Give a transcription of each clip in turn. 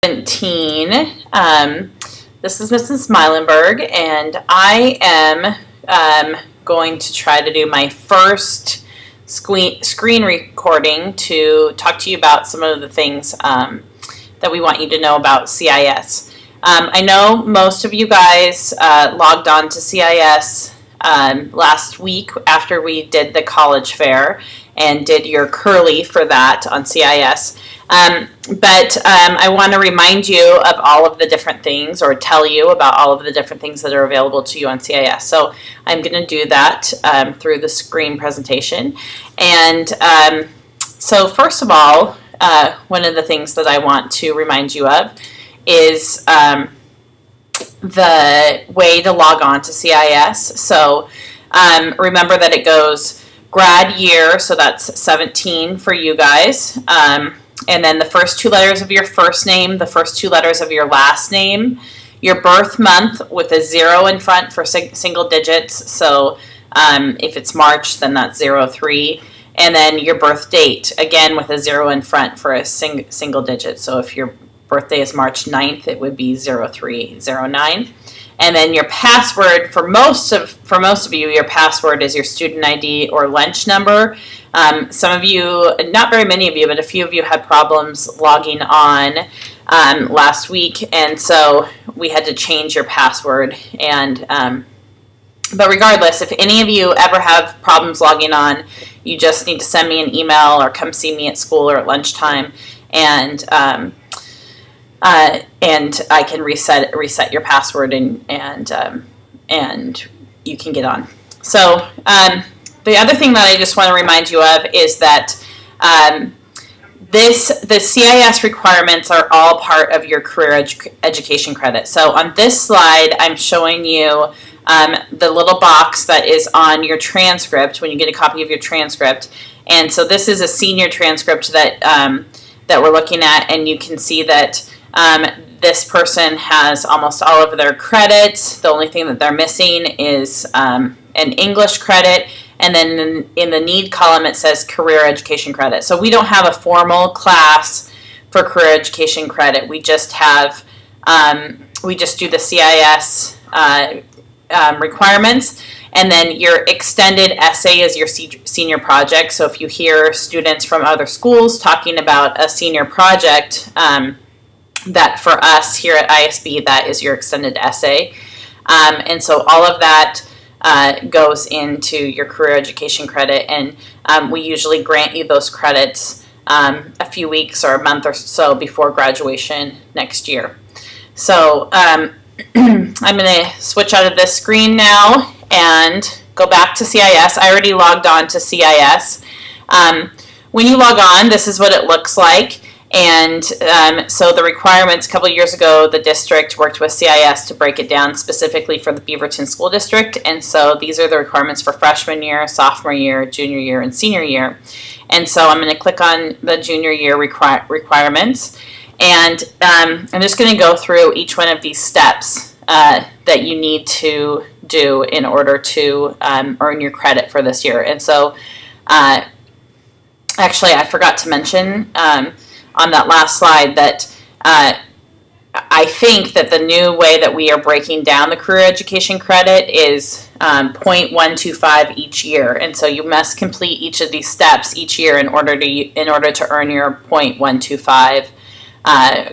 17. This is Mrs. Meilenberg, and I am going to try to do my first screen recording to talk to you about some of the things that we want you to know about CIS. I know most of you guys logged on to CIS last week after we did the college fair and did your curly for that on CIS. But I want to remind you of all of the different things, or tell you about all of the different things that are available to you on CIS. So I'm going to do that through the screen presentation. And so first of all, one of the things that I want to remind you of is the way to log on to CIS. So remember that it goes grad year, so that's 17 for you guys. And then the first two letters of your first name, the first two letters of your last name, your birth month with a 0 in front for single digits. So if it's March, then that's 03. And then your birth date, again with a 0 in front for a single digit. So if your birthday is March 9th, it would be 0309. And then your password, for most of you, your password is your student ID or lunch number. Some of you, not very many of you, but a few of you had problems logging on last week, and so we had to change your password. And but regardless, if any of you ever have problems logging on, you just need to send me an email or come see me at school or at lunchtime, and I can reset your password, and you can get on. So the other thing that I just want to remind you of is that the CIS requirements are all part of your career education credit. So on this slide, I'm showing you the little box that is on your transcript when you get a copy of your transcript. And so this is a senior transcript that that we're looking at, and you can see that this person has almost all of their credits. The only thing that they're missing is an English credit. And then in the need column, it says career education credit. So we don't have a formal class for career education credit. We just have, we just do the CIS requirements. And then your extended essay is your senior project. So if you hear students from other schools talking about a senior project, that for us here at ISB, that is your extended essay. And so all of that goes into your career education credit, and we usually grant you those credits a few weeks or a month or so before graduation next year. So I'm going to switch out of this screen now and go back to CIS. I already logged on to CIS. When you log on, this is what it looks like. And so the requirements, a couple of years ago, the district worked with CIS to break it down specifically for the Beaverton School District. And so these are the requirements for freshman year, sophomore year, junior year, and senior year. And so I'm going to click on the junior year requirements. And I'm just going to go through each one of these steps that you need to do in order to earn your credit for this year. And so actually, I forgot to mention on that last slide that I think that the new way that we are breaking down the career education credit is 0.125 each year, and so you must complete each of these steps each year in order to earn your 0.125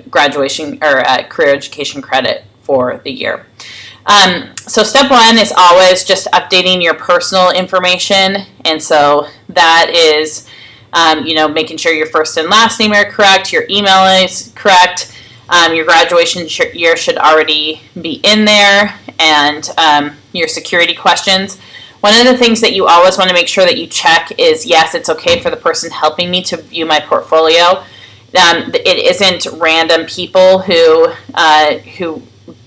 graduation or career education credit for the year. So step one is always just updating your personal information, and so that is making sure your first and last name are correct, your email is correct, your graduation year should already be in there, and your security questions. One of the things that you always want to make sure that you check is, yes, it's okay for the person helping me to view my portfolio. It isn't random people who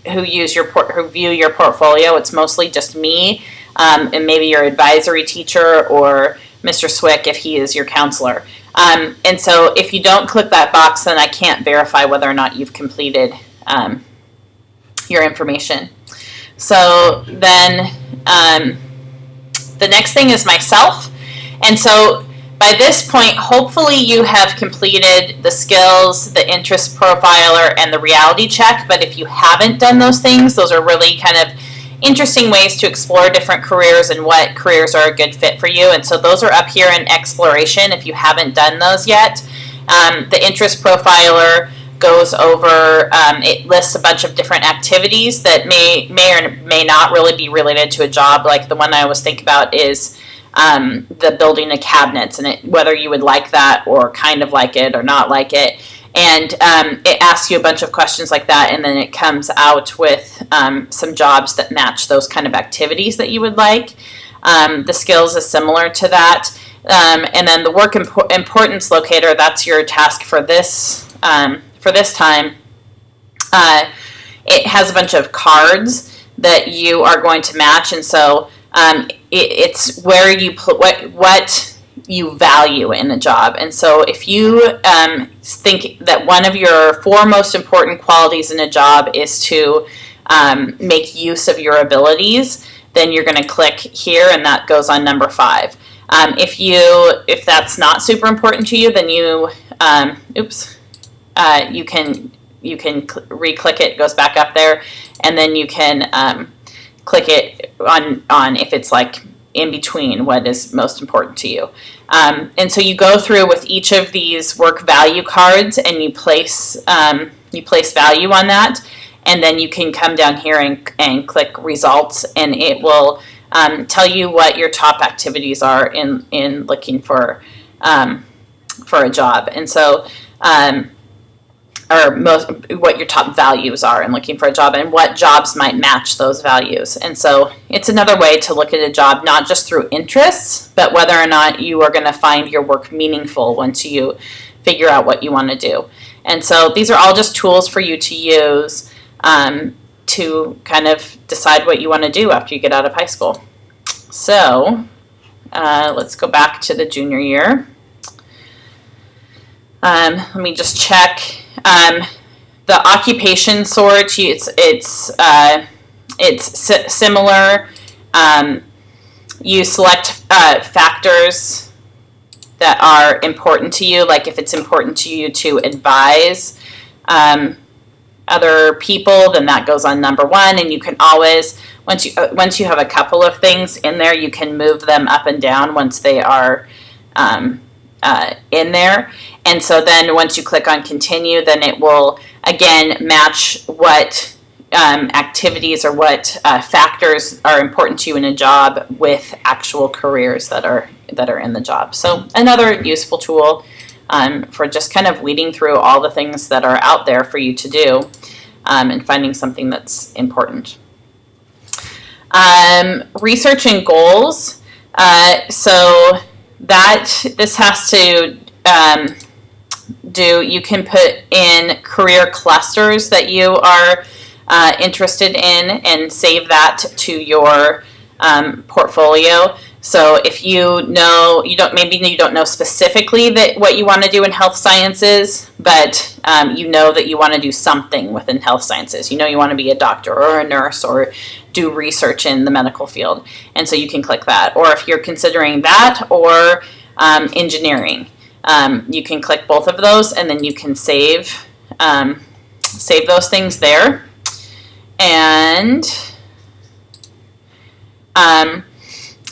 view your portfolio. It's mostly just me, and maybe your advisory teacher or Mr. Swick if he is your counselor. And so if you don't click that box, then I can't verify whether or not you've completed your information. So then the next thing is myself. And so by this point, hopefully you have completed the skills, the interest profiler, and the reality check. But if you haven't done those things, those are really kind of interesting ways to explore different careers and what careers are a good fit for you. And so those are up here in exploration if you haven't done those yet. The interest profiler goes over, it lists a bunch of different activities that may or may not really be related to a job. Like the one I always think about is the building of cabinets, and whether you would like that or kind of like it or not like it. And it asks you a bunch of questions like that, and then it comes out with some jobs that match those kind of activities that you would like. The skills is similar to that. And then the work importance locator, that's your task for this time. It has a bunch of cards that you are going to match, and so it's where you put what you value in a job. And so if you think that one of your 4 most important qualities in a job is to make use of your abilities, then you're going to click here, and that goes on number 5. If that's not super important to you, then you can re-click it, goes back up there, and then you can click it on if it's like in between what is most important to you. And so you go through with each of these work value cards, and you place value on that, and then you can come down here and click results, and it will tell you what your top activities are in looking for a job. And so what your top values are in looking for a job, and what jobs might match those values. And so it's another way to look at a job, not just through interests, but whether or not you are going to find your work meaningful once you figure out what you want to do. And so these are all just tools for you to use to kind of decide what you want to do after you get out of high school. So let's go back to the junior year. Let me just check. The occupation sort, it's similar. You select factors that are important to you, like if it's important to you to advise other people, then that goes on number 1. And you can always, once you have a couple of things in there, you can move them up and down once they are in there. And so then once you click on continue, then it will again match what activities or what factors are important to you in a job with actual careers that are in the job. So another useful tool for just kind of weeding through all the things that are out there for you to do and finding something that's important. Research and goals. So this has to you can put in career clusters that you are interested in and save that to your portfolio. So if you don't know specifically that what you want to do in health sciences, but you know that you want to do something within health sciences. You know you want to be a doctor or a nurse or do research in the medical field. And so you can click that. Or if you're considering that or engineering, you can click both of those, and then you can save those things there. And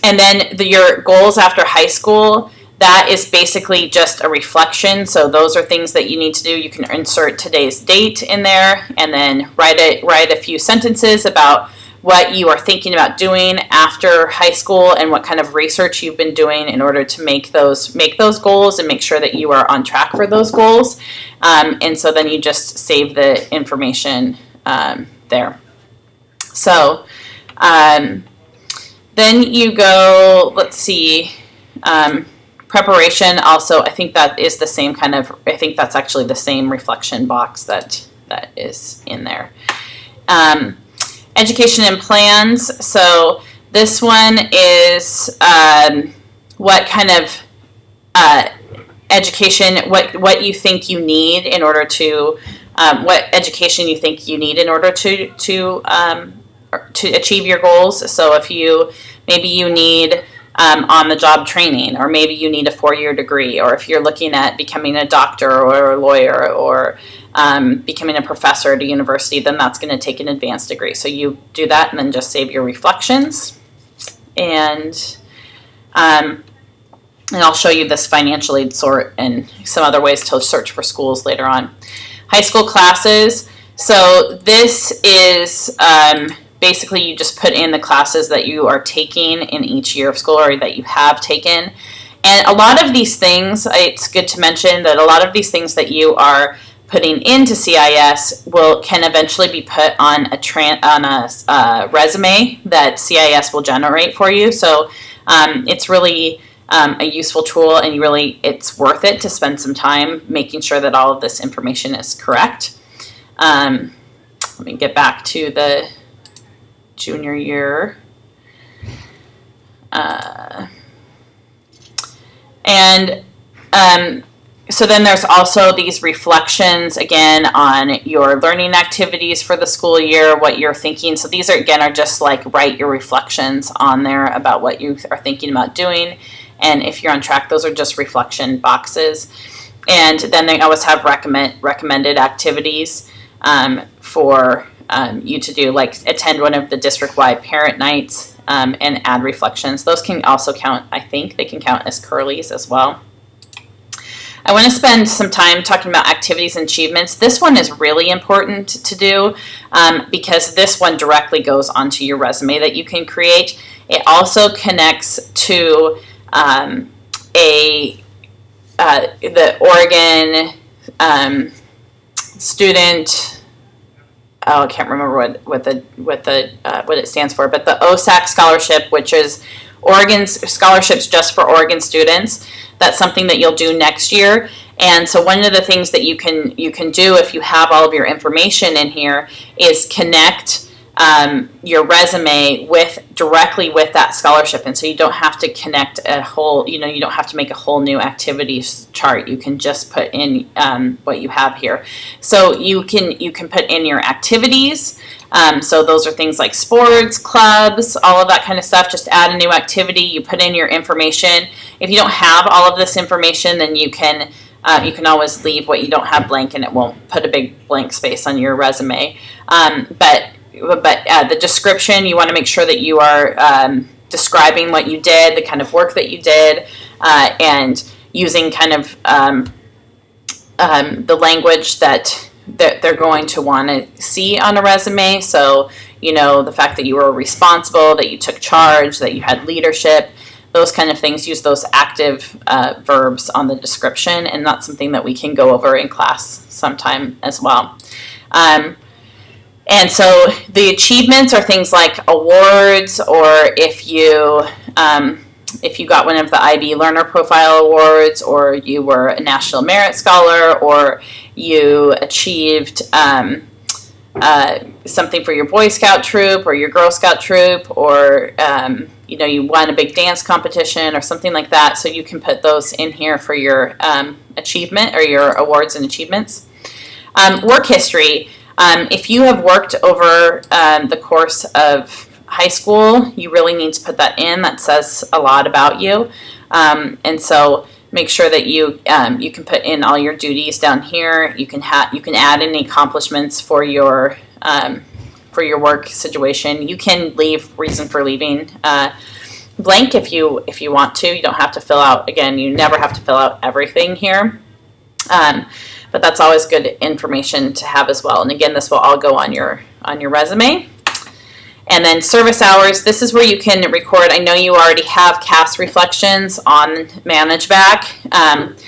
then your goals after high school, that is basically just a reflection. So those are things that you need to do. You can insert today's date in there, and then write a few sentences about what you are thinking about doing after high school and what kind of research you've been doing in order to make those goals and make sure that you are on track for those goals. And so then you just save the information there. So then you go, let's see, preparation also, I think that is the same I think that's actually the same reflection box that is in there. Education and plans. So this one is what kind of education, what you think you need in order to, what education you think you need in order to achieve your goals. So if maybe you need on-the-job training, or maybe you need a 4-year degree, or if you're looking at becoming a doctor or a lawyer or becoming a professor at a university, then that's going to take an advanced degree. So you do that and then just save your reflections. And I'll show you this financial aid sort and some other ways to search for schools later on. High school classes. So this is basically you just put in the classes that you are taking in each year of school or that you have taken. And a lot of these things, it's good to mention that a lot of these things that you are putting into CIS can eventually be put on a resume that CIS will generate for you. So it's really a useful tool, and it's worth it to spend some time making sure that all of this information is correct. Let me get back to the junior year. So then there's also these reflections, again, on your learning activities for the school year, what you're thinking. So these are just like write your reflections on there about what you are thinking about doing. And if you're on track, those are just reflection boxes. And then they always have recommended activities for you to do, like attend one of the district-wide parent nights and add reflections. Those can also count, I think, they can count as curlies as well. I want to spend some time talking about activities and achievements. This one is really important to do because this one directly goes onto your resume that you can create. It also connects to the Oregon student. Oh, I can't remember what it stands for, but the OSAC scholarship, which is Oregon's scholarships just for Oregon students. That's something that you'll do next year. And so one of the things that you can do if you have all of your information in here is connect your resume directly with that scholarship. And so you don't have to connect you don't have to make a whole new activities chart. You can just put in what you have here. So you can put in your activities. So those are things like sports, clubs, all of that kind of stuff. Just add a new activity. You put in your information. If you don't have all of this information, then you can always leave what you don't have blank, and it won't put a big blank space on your resume. But the description, you want to make sure that you are describing what you did, the kind of work that you did, and using kind of the language that they're going to want to see on a resume. So, the fact that you were responsible, that you took charge, that you had leadership, those kind of things. Use those active verbs on the description, and that's something that we can go over in class sometime as well. And so the achievements are things like awards, or if you got one of the IB Learner Profile Awards, or you were a National Merit Scholar, or you achieved something for your Boy Scout troop or your Girl Scout troop, or you won a big dance competition or something like that. So you can put those in here for your achievement or your awards and achievements. Work history. If you have worked over the course of high school, you really need to put that in. That says a lot about you. And so make sure that you can put in all your duties down here. You can add any accomplishments for your work situation. You can leave reason for leaving blank if you want to. You don't have to fill out, again, you never have to fill out everything here. But that's always good information to have as well. And again, this will all go on your resume. And then service hours, this is where you can record. I know you already have CAS reflections on ManageBack.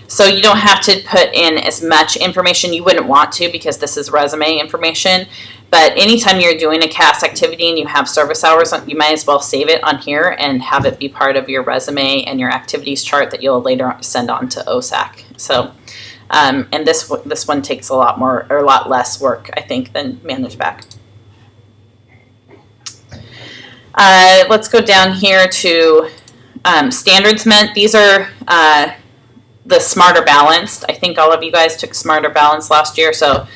So you don't have to put in as much information. You wouldn't want to, because this is resume information. But anytime you're doing a CAS activity and you have service hours, you might as well save it on here and have it be part of your resume and your activities chart that you'll later send on to OSAC. So, and this one takes a lot less work, I think, than ManageBack. Let's go down here to standards met. These are the Smarter Balanced. I think all of you guys took Smarter Balanced last year. So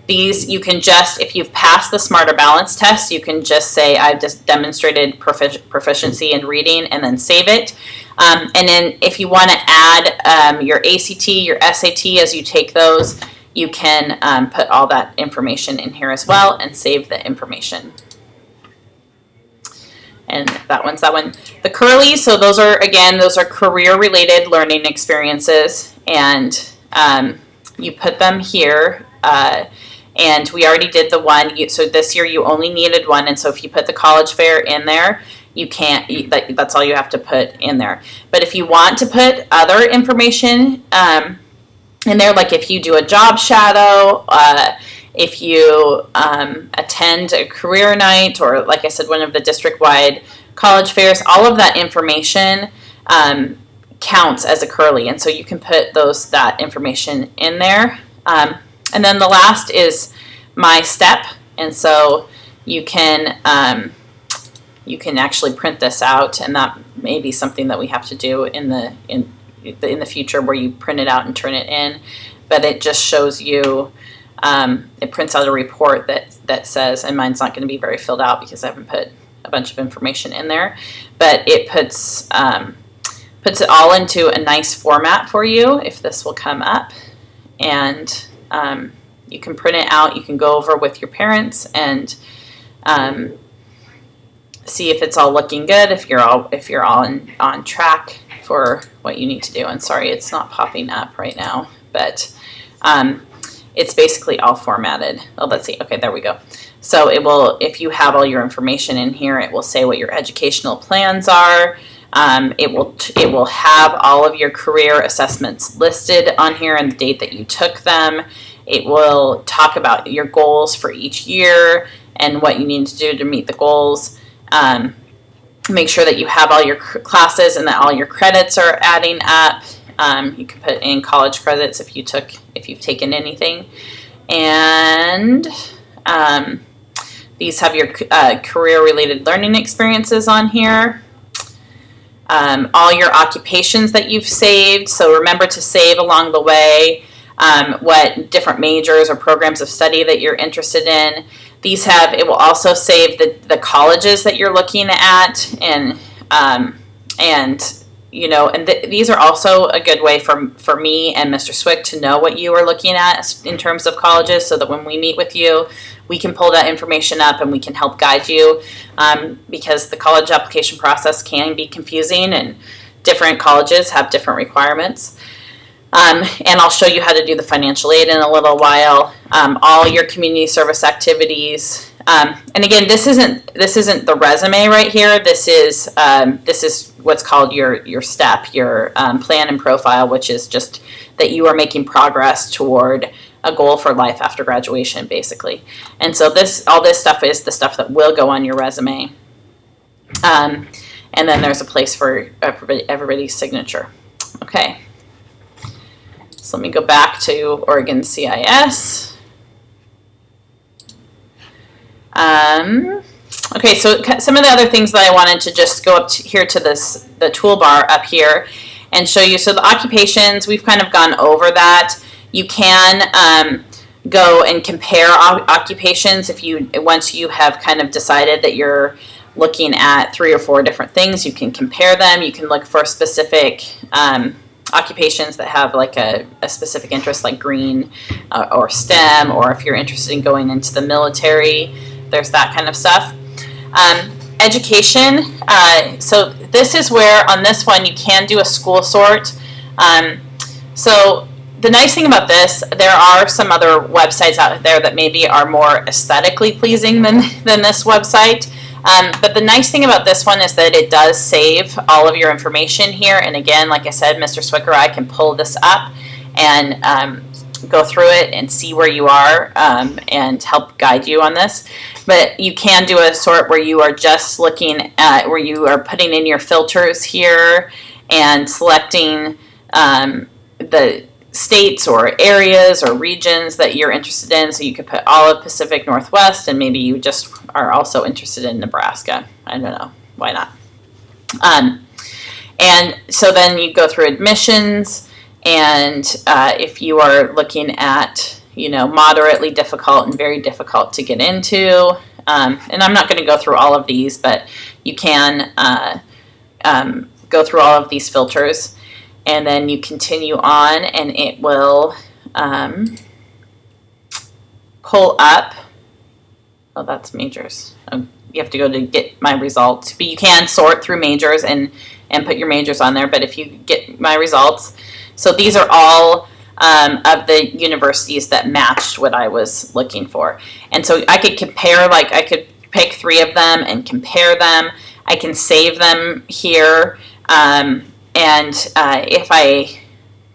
These you can just, if you've passed the Smarter Balance test, you can just say I've just demonstrated proficiency in reading and then save it. And then if you want to add your ACT, your SAT as you take those, you can put all that information in here as well and save the information. And that one's that one. The curly, so those are career-related learning experiences, and you put them here. And we already did the one, so this year you only needed one, and so if you put the college fair in there, you can't, that's all you have to put in there. But if you want to put other information in there, like if you do a job shadow, if you attend a career night, or like I said, one of the district-wide college fairs, all of that information counts as a curly, and so you can put that information in there. And then the last is my step, and so you can actually print this out, and that may be something that we have to do in the future, where you print it out and turn it in. But it just shows you, it prints out a report that says, and mine's not going to be very filled out because I haven't put a bunch of information in there, but it puts it all into a nice format for you. If this will come up, and you can print it out. You can go over with your parents and see if it's all looking good, if you're all on track for what you need to do. And sorry, it's not popping up right now, but it's basically all formatted. Oh, let's see. Okay, there we go. So it will, if you have all your information in here, it will say what your educational plans are. It will have all of your career assessments listed on here and the date that you took them. It will talk about your goals for each year and what you need to do to meet the goals. Make sure that you have all your classes and that all your credits are adding up. You can put in college credits if you've taken anything. And these have your career-related learning experiences on here. All your occupations that you've saved, so remember to save along the way what different majors or programs of study that you're interested in. It will also save the colleges that you're looking at, and these are also a good way for me and Mr. Swick to know what you are looking at in terms of colleges, so that when we meet with you, we can pull that information up and we can help guide you, because the college application process can be confusing and different colleges have different requirements. And I'll show you how to do the financial aid in a little while. All your community service activities. And again, this isn't the resume right here. This is what's called your step, your plan and profile, which is just that you are making progress toward a goal for life after graduation, basically. And so all this stuff is the stuff that will go on your resume. And then there's a place for everybody's signature. Okay. So let me go back to Oregon CIS. Okay, so some of the other things that I wanted to just go up here to the toolbar up here and show you. So the occupations, we've kind of gone over that. You can go and compare occupations once you have kind of decided that you're looking at 3 or 4 different things. You can compare them. You can look for specific occupations that have like a specific interest, like green or STEM, or if you're interested in going into the military, there's that kind of stuff. Education, so this is where on this one you can do a school sort. So the nice thing about this, there are some other websites out there that maybe are more aesthetically pleasing than this website. But the nice thing about this one is that it does save all of your information here. And again, like I said, Mr. Swicker, I can pull this up and go through it and see where you are and help guide you on this. But you can do a sort where you are just looking at, where you are putting in your filters here and selecting the states or areas or regions that you're interested in. So you could put all of Pacific Northwest, and maybe you just are also interested in Nebraska. I don't know, why not? And so then you go through admissions, and if you are looking at moderately difficult and very difficult to get into. And I'm not going to go through all of these, but you can go through all of these filters, and then you continue on, and it will pull up. Oh, that's majors. You have to go to get my results, but you can sort through majors and put your majors on there. But if you get my results, so these are all of the universities that matched what I was looking for. And so I could compare, like I could pick 3 of them and compare them. I can save them here. And if I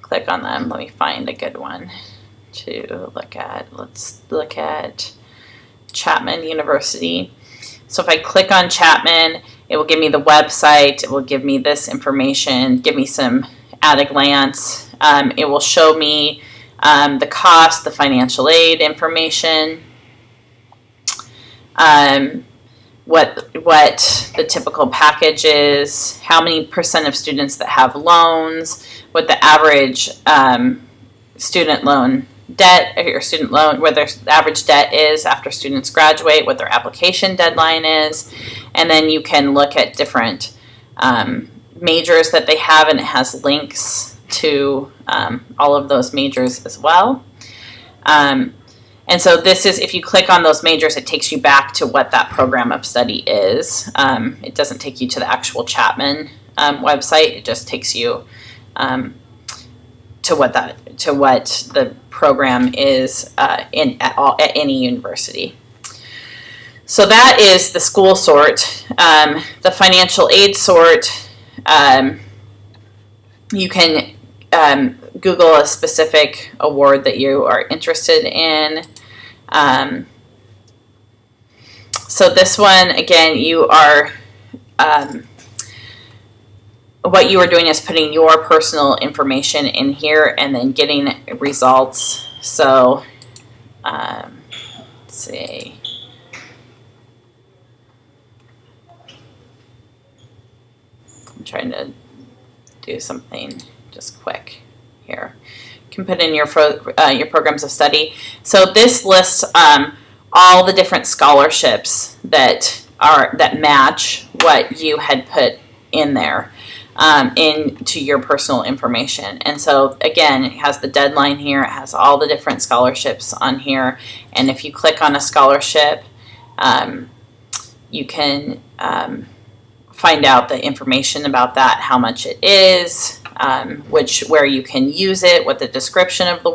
click on them, let me find a good one to look at. Let's look at Chapman University. So if I click on Chapman, it will give me the website. It will give me this information, give me some at a glance. It will show me the cost, the financial aid information, what the typical package is, how many % of students that have loans, what the average student loan debt or student loan, where their average debt is after students graduate, what their application deadline is, and then you can look at different majors that they have, and it has links to all of those majors as well. And so this is, if you click on those majors, it takes you back to what that program of study is. It doesn't take you to the actual Chapman website. It just takes you to what the program is at any university. So that is the school sort. The financial aid sort, you can Google a specific award that you are interested in. So this one, again, you are what you are doing is putting your personal information in here and then getting results. So let's see. I'm trying to do something just quick here. You can put in your programs of study. So this lists all the different scholarships that match what you had put in there into your personal information. And so again, it has the deadline here. It has all the different scholarships on here. And if you click on a scholarship, you can find out the information about that, how much it is, where you can use it, what the description of the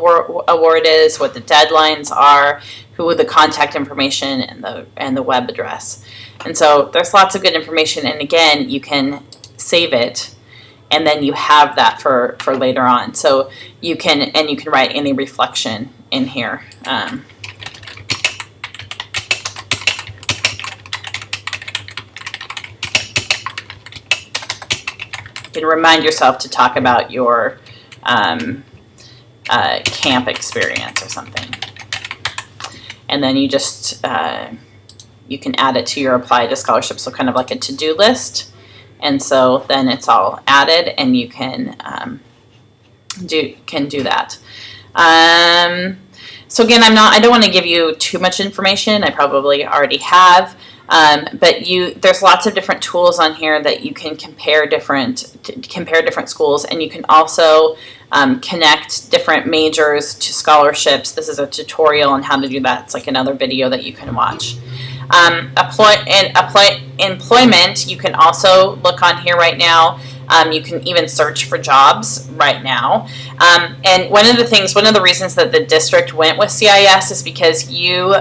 award is, what the deadlines are, who the contact information, and the web address. And so there's lots of good information. And again, you can save it, and then you have that for later on. So you can write any reflection in here. You can remind yourself to talk about your camp experience or something. And then you just, you can add it to your apply to scholarship, so kind of like a to-do list. And so then it's all added, and you can do that. So again, I don't want to give you too much information. I probably already have. But there's lots of different tools on here that you can compare different schools, and you can also connect different majors to scholarships. This is a tutorial on how to do that. It's like another video that you can watch. Employment, you can also look on here right now. You can even search for jobs right now. And one of the reasons that the district went with CIS is because you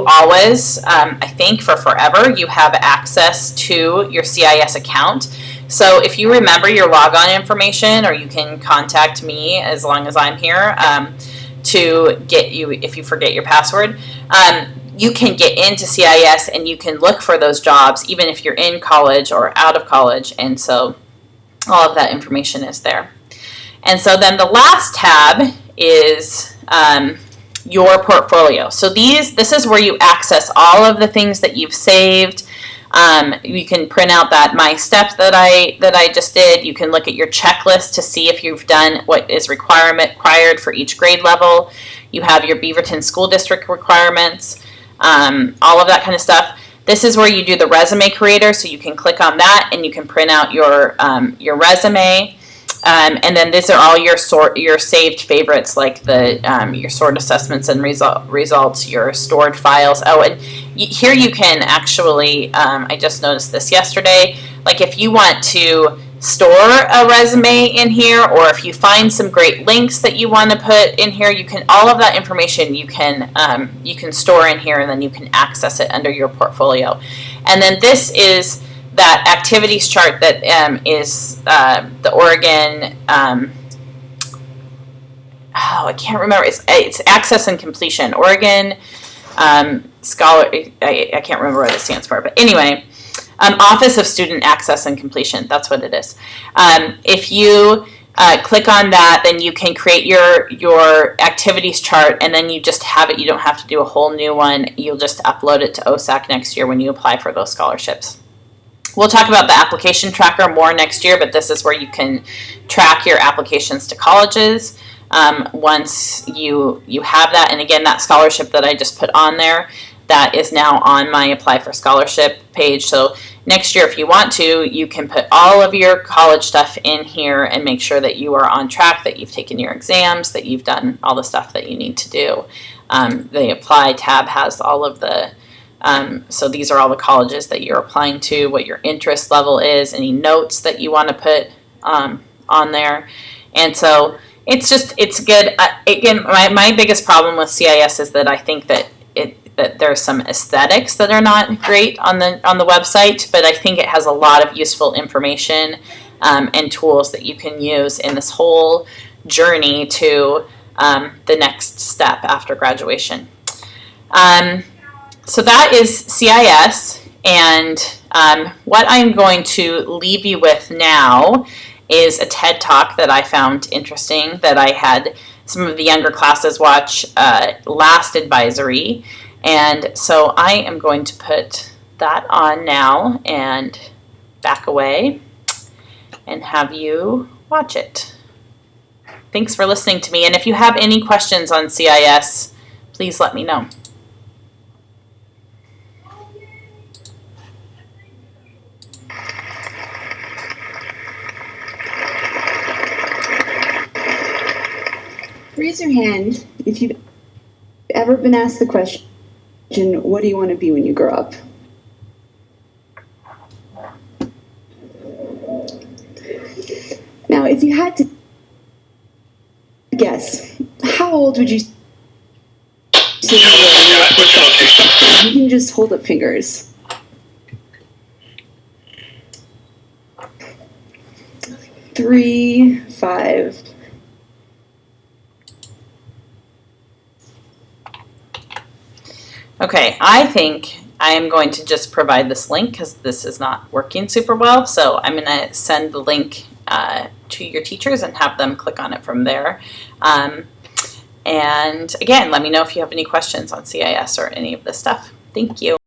always, I think for forever, you have access to your CIS account. So if you remember your logon information, or you can contact me as long as I'm here to get you, if you forget your password, you can get into CIS and you can look for those jobs even if you're in college or out of college. And so all of that information is there. And so then the last tab is your portfolio. So this is where you access all of the things that you've saved. You can print out that my steps that I just did. You can look at your checklist to see if you've done what is required for each grade level. You have your Beaverton School District requirements, all of that kind of stuff. This is where you do the resume creator, so you can click on that and you can print out your resume. And then these are all your saved favorites, like the your sort assessments and results, your stored files. Oh, and here you can actually, I just noticed this yesterday, like if you want to store a resume in here, or if you find some great links that you want to put in here, you can, all of that information you can store in here, and then you can access it under your portfolio. And then this is that activities chart that is the Oregon, I can't remember, it's access and completion, Oregon Scholar, I can't remember what it stands for, but anyway, Office of Student Access and Completion, that's what it is. If you click on that, then you can create your activities chart, and then you just have it. You don't have to do a whole new one. You'll just upload it to OSAC next year when you apply for those scholarships. We'll talk about the application tracker more next year, but this is where you can track your applications to colleges once you have that. And again, that scholarship that I just put on there, that is now on my Apply for Scholarship page. So next year, if you want to, you can put all of your college stuff in here and make sure that you are on track, that you've taken your exams, that you've done all the stuff that you need to do. The Apply tab has all of the, so these are all the colleges that you're applying to, what your interest level is, any notes that you want to put on there. And so it's good. Again, my biggest problem with CIS is that I think that there's some aesthetics that are not great on the website, but I think it has a lot of useful information and tools that you can use in this whole journey to the next step after graduation. So that is CIS, and what I'm going to leave you with now is a TED Talk that I found interesting, that I had some of the younger classes watch last advisory. And so I am going to put that on now and back away and have you watch it. Thanks for listening to me. And if you have any questions on CIS, please let me know. Raise your hand if you've ever been asked the question, what do you want to be when you grow up? Now, if you had to guess, how old would you say you were? You can just hold up fingers. 3, 5. Okay, I think I am going to just provide this link because this is not working super well. So I'm going to send the link to your teachers and have them click on it from there. And again, let me know if you have any questions on CIS or any of this stuff. Thank you.